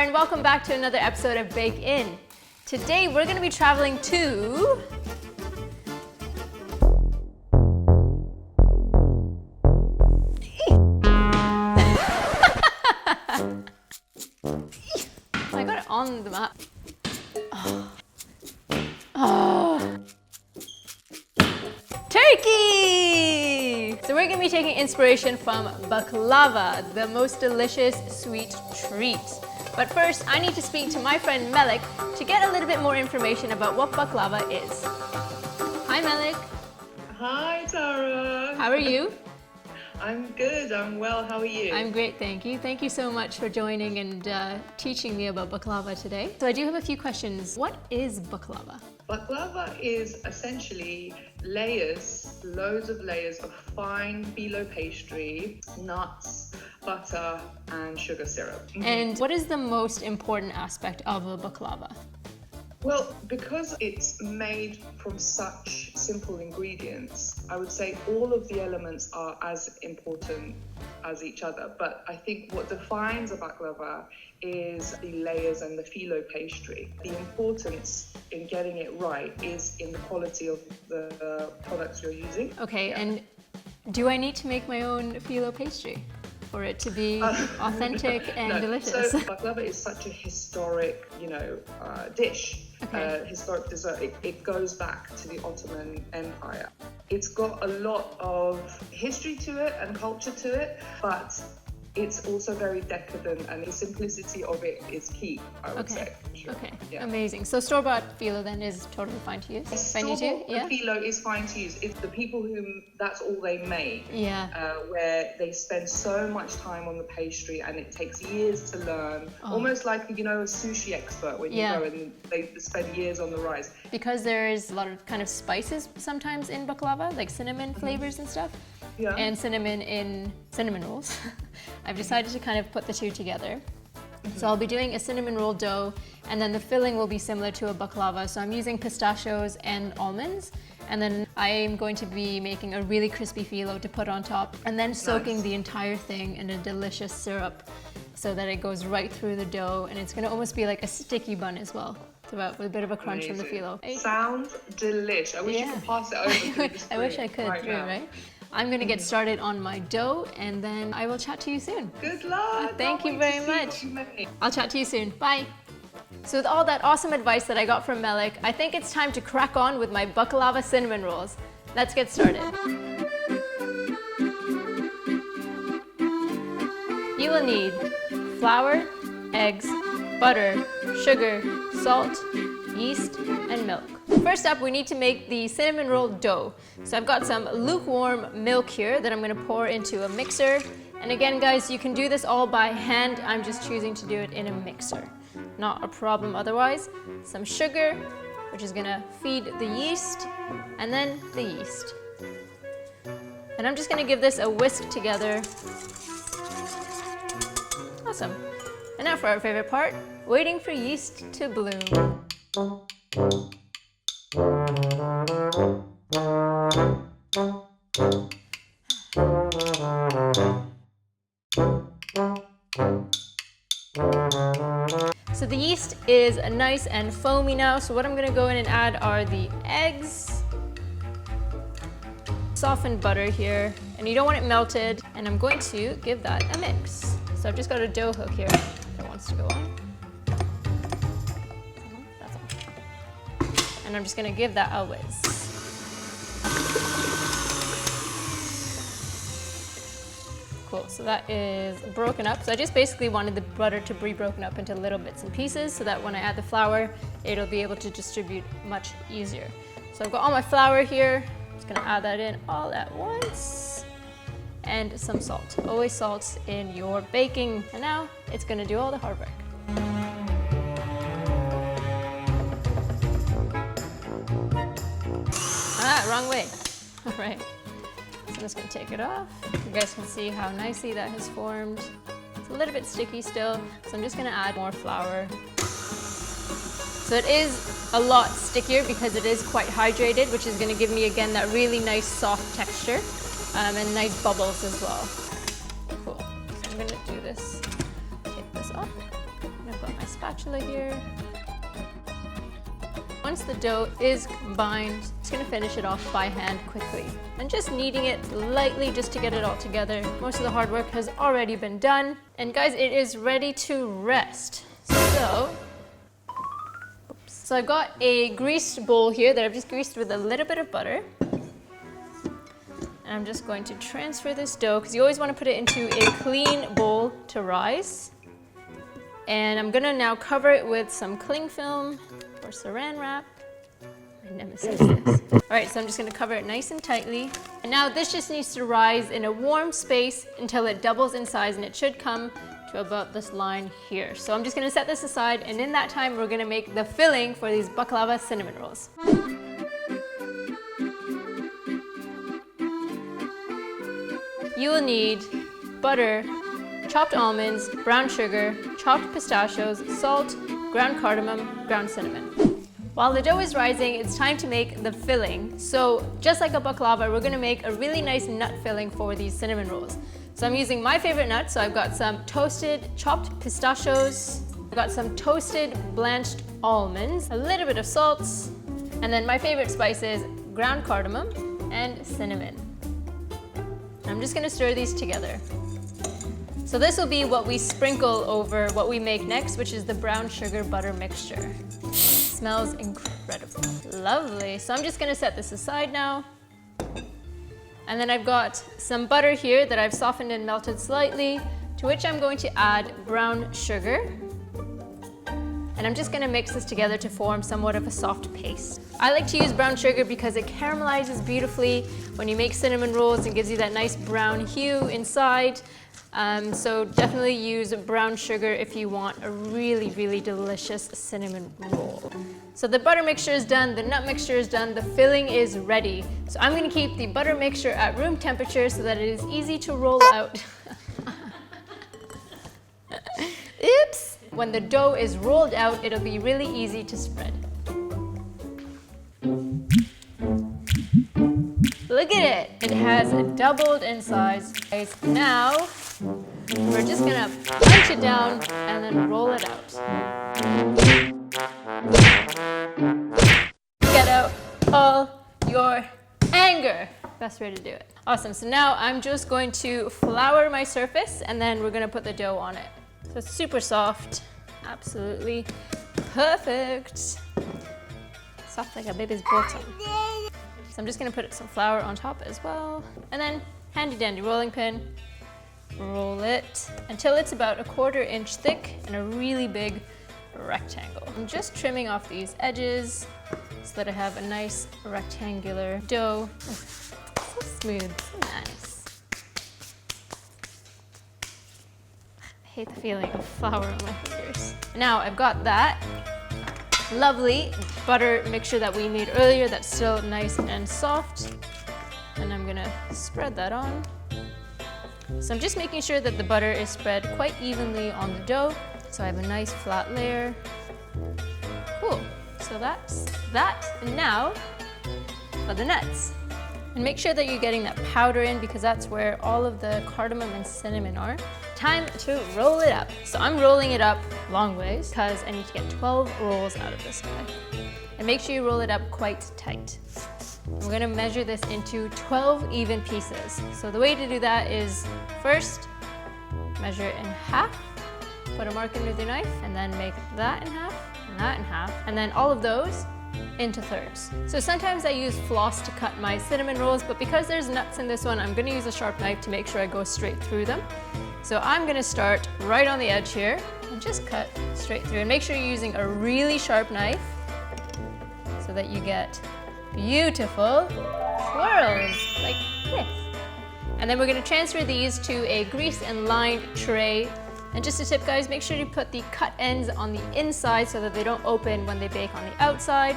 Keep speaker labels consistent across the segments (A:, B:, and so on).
A: and welcome back to another episode of Bake In. Today we're going to be traveling to... I got it on the map. Turkey! So we're going to be taking inspiration from baklava, the most delicious sweet treat. But first, I need to speak to my friend Melik to get a little bit more information about what baklava is. Hi Melik.
B: Hi Tara.
A: How are you?
B: I'm good, I'm well, how are you?
A: I'm great, thank you. Thank you so much for joining and teaching me about baklava today. So I do have a few questions. What is baklava?
B: Baklava is essentially layers, loads of layers of fine Filo pastry, nuts, butter and sugar syrup.
A: And what is the most important aspect of a baklava?
B: Well, because it's made from such simple ingredients, I would say all of the elements are as important as each other. But I think what defines a baklava is the layers and the Filo pastry. The importance in getting it right is in the quality of the products you're using.
A: Okay, and do I need to make my own Filo pastry for it to be authentic and delicious?
B: So baklava is such a historic, dish.
A: Okay.
B: Historic dessert. It goes back to the Ottoman Empire. It's got a lot of history to it and culture to it, but it's also very decadent, and the simplicity of it is key, I would say. Sure.
A: Okay,
B: yeah.
A: Amazing. So store-bought Filo then is totally fine to use? If I need to? Yeah.
B: Filo is fine to use. It's the people whom that's all they make.
A: Yeah.
B: Where they spend so much time on the pastry and it takes years to learn. Almost like, a sushi expert when you go and they spend years on the rice.
A: Because there's a lot of kind of spices sometimes in baklava, like cinnamon flavors and stuff.
B: Yeah.
A: And cinnamon in cinnamon rolls. I've decided to kind of put the two together. So I'll be doing a cinnamon roll dough, and then the filling will be similar to a baklava. So I'm using pistachios and almonds, and then I am going to be making a really crispy Filo to put on top, and then soaking the entire thing in a delicious syrup so that it goes right through the dough, and it's going to almost be like a sticky bun as well, with a bit of a crunch from the Filo.
B: Sounds delish. I wish you could pass it over through the screen.
A: I wish I could, right? I'm going to get started on my dough, and then I will chat to you soon.
B: Good luck!
A: Thank you very much. I'll chat to you soon. Bye. So with all that awesome advice that I got from Melik, I think it's time to crack on with my baklava cinnamon rolls. Let's get started. You will need flour, eggs, butter, sugar, salt, yeast, and milk. First up, we need to make the cinnamon roll dough. So I've got some lukewarm milk here that I'm going to pour into a mixer. And again, guys, you can do this all by hand. I'm just choosing to do it in a mixer. Not a problem otherwise. Some sugar, which is going to feed the yeast, and then the yeast. And I'm just going to give this a whisk together. Awesome. And now for our favorite part, waiting for yeast to bloom. So the yeast is nice and foamy now, so what I'm going to go in and add are the eggs, softened butter here, and you don't want it melted, and I'm going to give that a mix. So I've just got a dough hook here that wants to go on. That's all. And I'm just going to give that a whiz. Cool, so that is broken up. So I just basically wanted the butter to be broken up into little bits and pieces so that when I add the flour, it'll be able to distribute much easier. So I've got all my flour here. I'm just gonna add that in all at once. And some salt. Always salt in your baking. And now it's gonna do all the hard work. Wrong way. All right. So I'm just going to take it off. You guys can see how nicely that has formed. It's a little bit sticky still, so I'm just going to add more flour. So it is a lot stickier because it is quite hydrated, which is going to give me again that really nice soft texture and nice bubbles as well. Cool. So I'm going to do this. Take this off. I'm going to I've got my spatula here. Once the dough is combined, just gonna finish it off by hand quickly. And just kneading it lightly just to get it all together. Most of the hard work has already been done. And guys, it is ready to rest. So I've got a greased bowl here that I've just greased with a little bit of butter. And I'm just going to transfer this dough, because you always want to put it into a clean bowl to rise. And I'm gonna now cover it with some cling film or saran wrap. My nemesis is. All right, so I'm just gonna cover it nice and tightly. And now this just needs to rise in a warm space until it doubles in size, and it should come to about this line here. So I'm just gonna set this aside, and in that time, we're gonna make the filling for these baklava cinnamon rolls. You will need butter, chopped almonds, brown sugar, chopped pistachios, salt, ground cardamom, ground cinnamon. While the dough is rising, it's time to make the filling. So just like a baklava, we're gonna make a really nice nut filling for these cinnamon rolls. So I'm using my favorite nuts. So I've got some toasted chopped pistachios, I've got some toasted blanched almonds, a little bit of salt, and then my favorite spices, ground cardamom and cinnamon. I'm just gonna stir these together. So this will be what we sprinkle over what we make next, which is the brown sugar butter mixture. Smells incredible. Lovely. So I'm just gonna set this aside now. And then I've got some butter here that I've softened and melted slightly, to which I'm going to add brown sugar. And I'm just gonna mix this together to form somewhat of a soft paste. I like to use brown sugar because it caramelizes beautifully when you make cinnamon rolls and gives you that nice brown hue inside. So definitely use brown sugar if you want a really, really delicious cinnamon roll. So the butter mixture is done, the nut mixture is done, the filling is ready. So I'm gonna keep the butter mixture at room temperature so that it is easy to roll out. Oops! When the dough is rolled out, it'll be really easy to spread. Look at it! It has doubled in size. Now, we're just gonna punch it down and then roll it out. Get out all your anger. Best way to do it. Awesome, so now I'm just going to flour my surface and then we're gonna put the dough on it. So it's super soft, absolutely perfect. Soft like a baby's bottom. So I'm just gonna put some flour on top as well. And then handy dandy rolling pin. Roll it until it's about 1/4 inch thick and a really big rectangle. I'm just trimming off these edges so that I have a nice rectangular dough. Oh, so smooth, so nice. I hate the feeling of flour on my fingers. Now I've got that lovely butter mixture that we made earlier that's still nice and soft. And I'm gonna spread that on. So I'm just making sure that the butter is spread quite evenly on the dough. So I have a nice flat layer. Cool, so that's that. And now for the nuts. And make sure that you're getting that powder in because that's where all of the cardamom and cinnamon are. Time to roll it up. So I'm rolling it up long ways because I need to get 12 rolls out of this guy. And make sure you roll it up quite tight. We're gonna measure this into 12 even pieces. So the way to do that is first, measure it in half, put a mark in with your knife, and then make that in half, and that in half, and then all of those into thirds. So sometimes I use floss to cut my cinnamon rolls, but because there's nuts in this one, I'm gonna use a sharp knife to make sure I go straight through them. So I'm gonna start right on the edge here, and just cut straight through. And make sure you're using a really sharp knife, so that you get beautiful swirls like this. And then we're gonna transfer these to a grease and lined tray. And just a tip, guys, make sure you put the cut ends on the inside so that they don't open when they bake on the outside.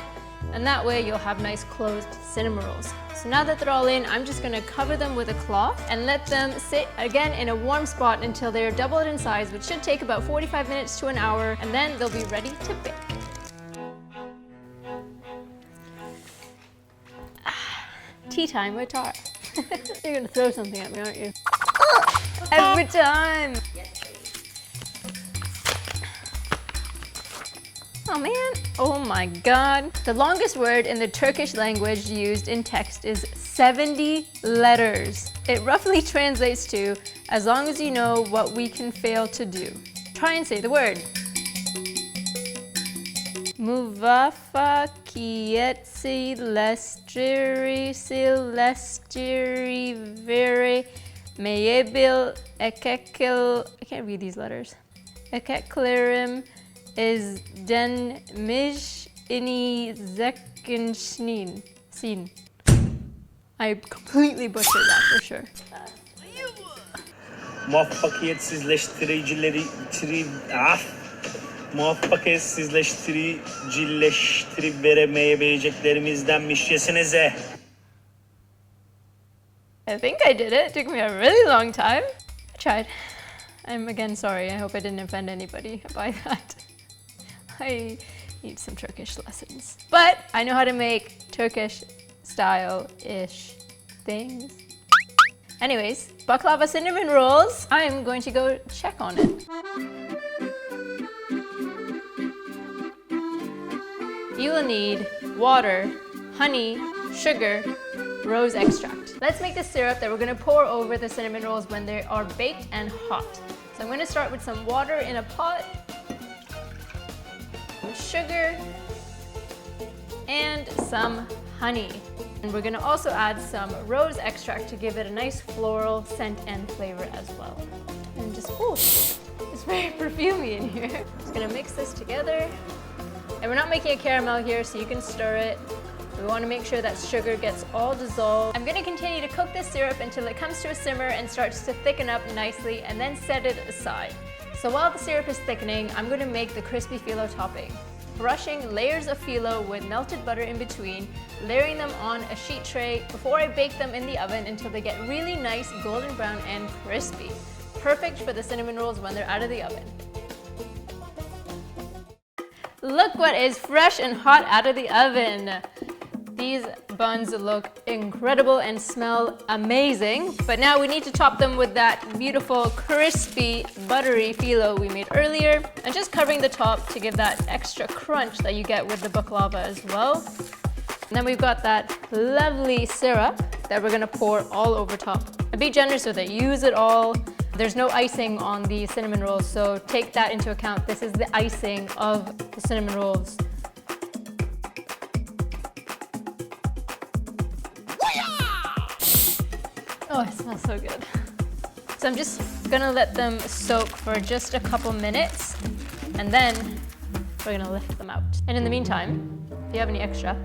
A: And that way you'll have nice closed cinnamon rolls. So now that they're all in, I'm just gonna cover them with a cloth and let them sit again in a warm spot until they're doubled in size, which should take about 45 minutes to an hour, and then they'll be ready to bake. Tea time with Tara. You're gonna throw something at me, aren't you? Every time! Oh man, oh my god. The longest word in the Turkish language used in text is 70 letters. It roughly translates to, as long as you know what we can fail to do. Try and say the word. Muvaffakiyetsizleştirivere meyebil ekekil. I can't read these letters. Ekeklerim izdenmiş ini zekinşnin. Sin. I completely butchered that for sure.
C: Muvaffakiyetsizleştiricileştiriveremeyebileceklerimizdenmiş yesinize.
A: I think I did it. It took me a really long time. I tried. I'm again sorry. I hope I didn't offend anybody by that. I need some Turkish lessons. But I know how to make Turkish style-ish things. Anyways, baklava cinnamon rolls. I'm going to go check on it. You will need water, honey, sugar, rose extract. Let's make the syrup that we're going to pour over the cinnamon rolls when they are baked and hot. So I'm going to start with some water in a pot, some sugar, and some honey. And we're going to also add some rose extract to give it a nice floral scent and flavor as well. And just, ooh, it's very perfumey in here. Just going to mix this together. And we're not making a caramel here, so you can stir it. We want to make sure that sugar gets all dissolved. I'm going to continue to cook this syrup until it comes to a simmer and starts to thicken up nicely, and then set it aside. So while the syrup is thickening, I'm going to make the crispy phyllo topping. Brushing layers of phyllo with melted butter in between, layering them on a sheet tray before I bake them in the oven until they get really nice golden brown and crispy. Perfect for the cinnamon rolls when they're out of the oven. Look what is fresh and hot out of the oven. These buns look incredible and smell amazing. But now we need to top them with that beautiful, crispy, buttery phyllo we made earlier. And just covering the top to give that extra crunch that you get with the baklava as well. And then we've got that lovely syrup that we're gonna pour all over top. And be generous with it, use it all. There's no icing on the cinnamon rolls, so take that into account. This is the icing of the cinnamon rolls. Oh, it smells so good. So I'm just gonna let them soak for just a couple minutes, and then we're gonna lift them out. And in the meantime, if you have any extra,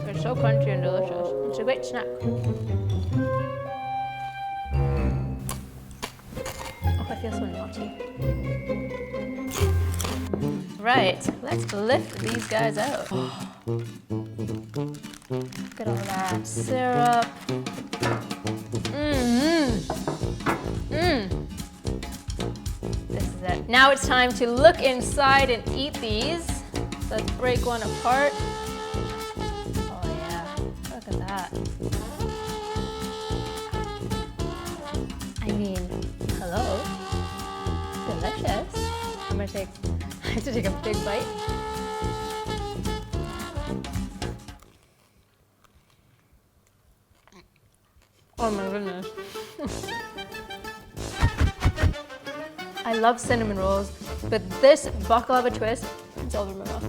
A: they're so crunchy and delicious. It's a great snack. Oh, I feel so naughty. Right, let's lift these guys out. Look at all that syrup. This is it. Now it's time to look inside and eat these. Let's break one apart. Oh yeah, look at that. I mean, hello. Delicious. I have to take a big bite. Oh my goodness. I love cinnamon rolls, but this baklava twist, it's all over my mouth.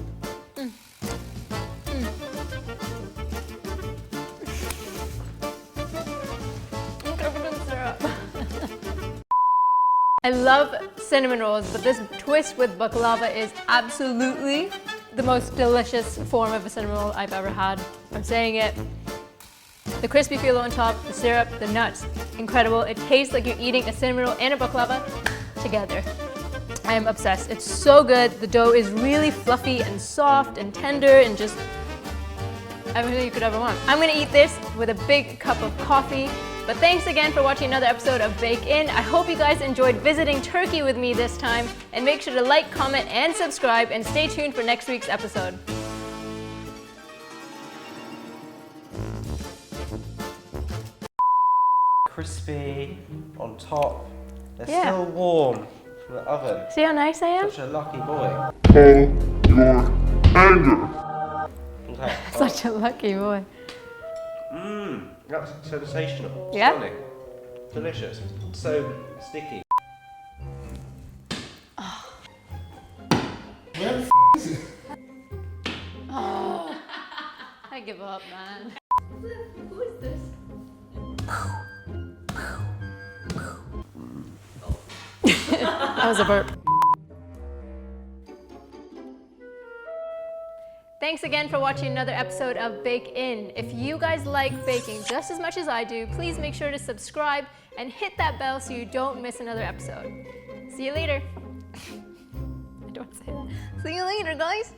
A: I'm covered in syrup. I love cinnamon rolls, but this twist with baklava is absolutely the most delicious form of a cinnamon roll I've ever had. I'm saying it. The crispy phyllo on top, the syrup, the nuts, incredible. It tastes like you're eating a cinnamon roll and a baklava together. I am obsessed. It's so good. The dough is really fluffy and soft and tender and just everything you could ever want. I'm gonna eat this with a big cup of coffee. But thanks again for watching another episode of Bake In. I hope you guys enjoyed visiting Turkey with me this time. And make sure to like, comment, and subscribe, and stay tuned for next week's episode.
C: Crispy on top. They're
A: Yeah.
C: still warm.
D: from the oven.
A: See how nice I am?
D: Such a lucky boy. Okay.
A: Such a lucky boy.
D: Mmm, that's sensational.
A: Yeah?
D: Stunning. Delicious. So sticky.
E: Where the is it?
A: I give up, man. Who is this? That was a burp. Thanks again for watching another episode of Bake In. If you guys like baking just as much as I do, please make sure to subscribe and hit that bell so you don't miss another episode. See you later. I don't say that. See you later, guys.